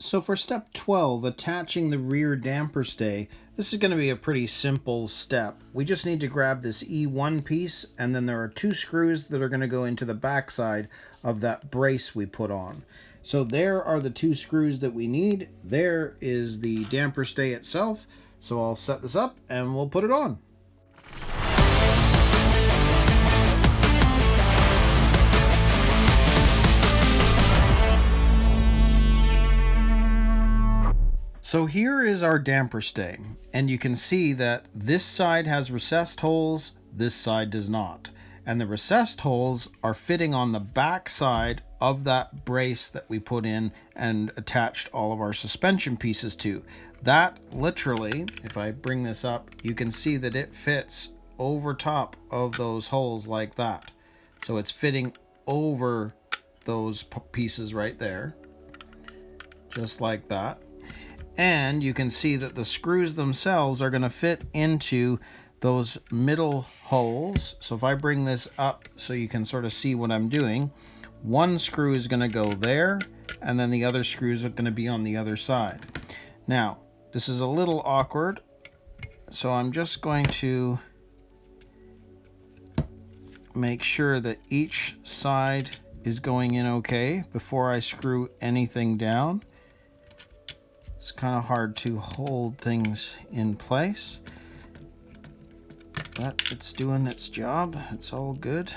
So for step 12, attaching the rear damper stay, this is going to be a pretty simple step. We just need to grab this E1 piece, and then there are 2 screws that are going to go into the backside of that brace we put on. So there are the 2 screws that we need. There is the damper stay itself. So I'll set this up and we'll put it on. So here is our damper stay, and you can see that this side has recessed holes, this side does not. And the recessed holes are fitting on the back side of that brace that we put in and attached all of our suspension pieces to. That literally, if I bring this up, you can see that it fits over top of those holes like that. So it's fitting over those pieces right there, just like that. And you can see that the screws themselves are going to fit into those middle holes. So if I bring this up so you can sort of see what I'm doing, one screw is going to go there, and then the other screws are going to be on the other side. Now, this is a little awkward, so I'm just going to make sure that each side is going in okay before I screw anything down. It's kind of hard to hold things in place, but it's doing its job. It's all good.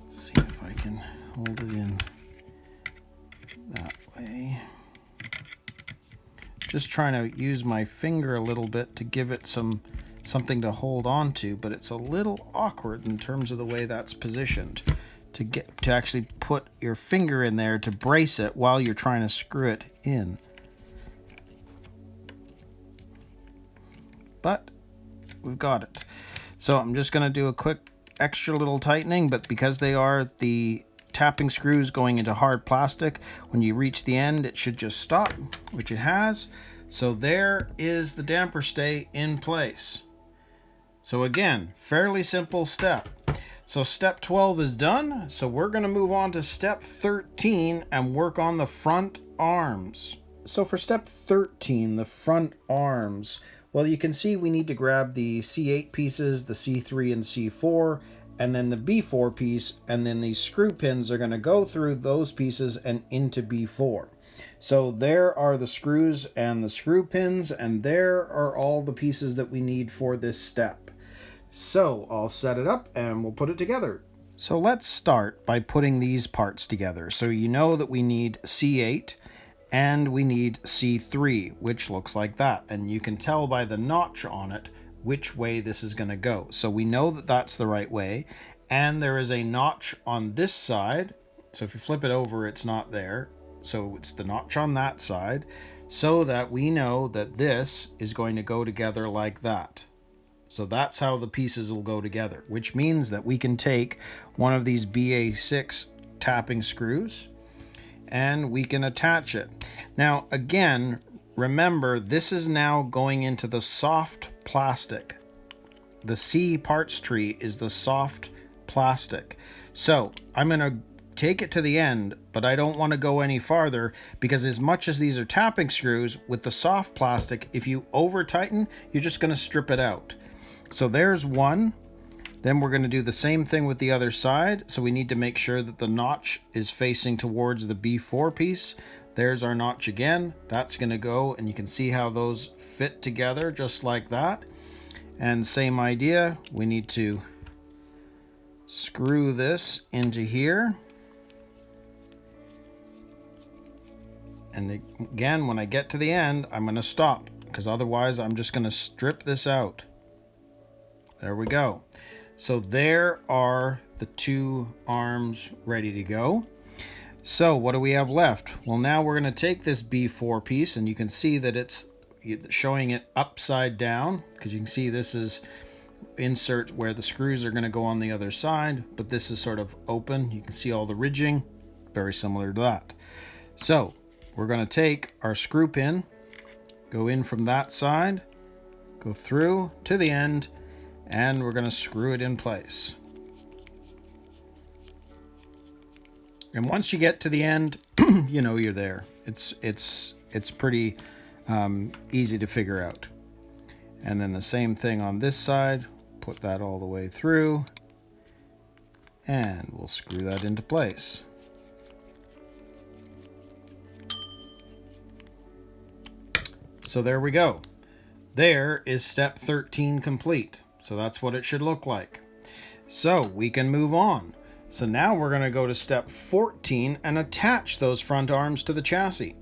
Let's see if I can hold it in that way. Just trying to use my finger a little bit to give it something to hold on to, but it's a little awkward in terms of the way that's positioned to actually put your finger in there to brace it while you're trying to screw it in. But we've got it. So I'm just going to do a quick extra little tightening, but because they are the tapping screws going into hard plastic, when you reach the end it should just stop, which it has. So there is the damper stay in place. So again, fairly simple step. So step 12 is done. So we're going to move on to step 13 and work on the front arms. So for step 13, the front arms, well, you can see we need to grab the C8 pieces, the C3 and C4, and then the B4 piece, and then these screw pins are going to go through those pieces and into B4. So there are the screws and the screw pins, and there are all the pieces that we need for this step. So I'll set it up and we'll put it together. So let's start by putting these parts together. So you know that we need C8 and we need C3, which looks like that. And you can tell by the notch on it which way this is going to go. So we know that that's the right way. And there is a notch on this side. So if you flip it over, it's not there. So it's the notch on that side, so that we know that this is going to go together like that. So that's how the pieces will go together, which means that we can take one of these BA6 tapping screws and we can attach it. Now, again, remember, this is now going into the soft plastic. The C parts tree is the soft plastic. So I'm going to take it to the end, but I don't want to go any farther, because as much as these are tapping screws, with the soft plastic, if you over tighten, you're just going to strip it out. So there's one. Then we're going to do the same thing with the other side. So we need to make sure that the notch is facing towards the B4 piece. There's our notch again. That's going to go, and you can see how those fit together just like that. And same idea, we need to screw this into here. And again, when I get to the end, I'm going to stop, because otherwise I'm just going to strip this out. There we go. So there are the 2 arms ready to go. So what do we have left? Well, now we're going to take this B4 piece, and you can see that it's showing it upside down, because you can see this is insert where the screws are going to go on the other side, but this is sort of open. You can see all the ridging, very similar to that. So we're going to take our screw pin, go in from that side, go through to the end, and we're going to screw it in place. And once you get to the end, you know you're there. It's pretty easy to figure out. And then the same thing on this side. Put that all the way through, and we'll screw that into place. So there we go. There is step 13 complete. So that's what it should look like. So we can move on. So now we're going to go to step 14 and attach those front arms to the chassis.